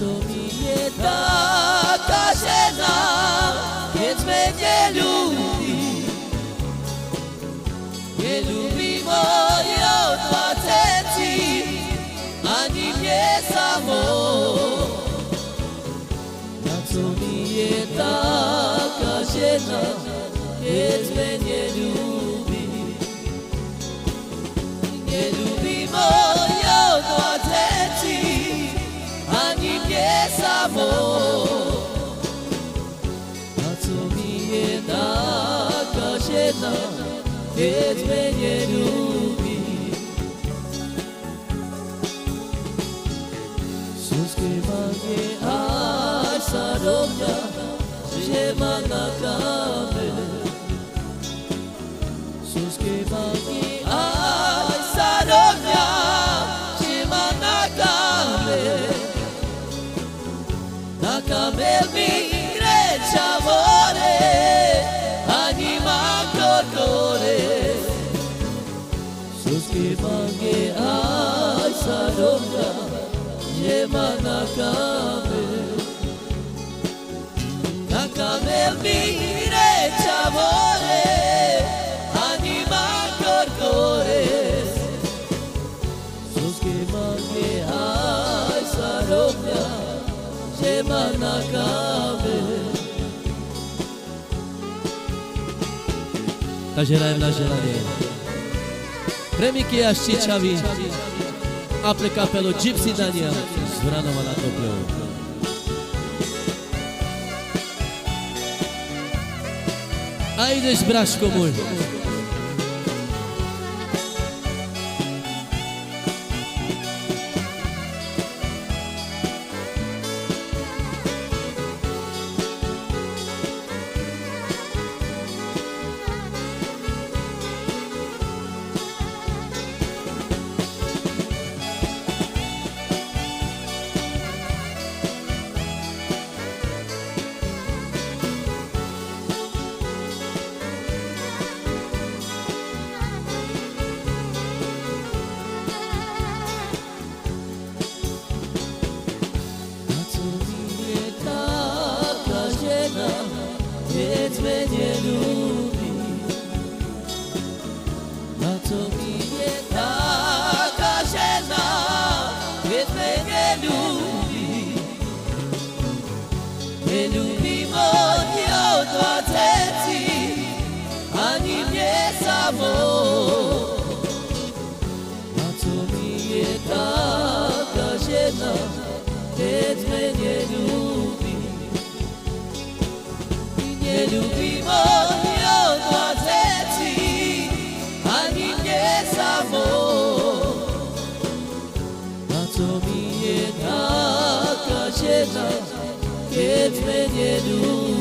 to mnie taka żena, więc mnie nie lubi. Nie lubi mojej odwaceci, ani mnie samo. Na co mnie taka żena, więc mnie nie lubi. Nie lubi mojej odwaceci, ani mnie samo. Na co mnie taka żena, więc mnie nie lubi. Wszystkie mnie aż zarobnia, że ma na kamy. Wszystkie mnie aż zarobnia, że ma na kamy. Na kamy mi grecia more, ani ma korkore. Wszystkie mnie aż zarobnia, że ma na kamy. Na kamy mi grecia more, ani ma korkore. Wszystkie mnie aż zarobnia, że ma na kamy. Każerajem na żelanie. Premiki Aszczyczawi, apre capello Gypsy Daniel, Zvranova na Tokio. A idziesz, braćko mój. Więc mnie nie lubi. Na co mnie taka żena, więc mnie nie lubi. Nie lubi mojej odwaceci, ani mnie samo. Na co mnie taka żena, więc mnie nie lubi. Nie lubi mojej odwaceci, ani mnie samo. Na co mnie taka żena, więc mnie nie lubi.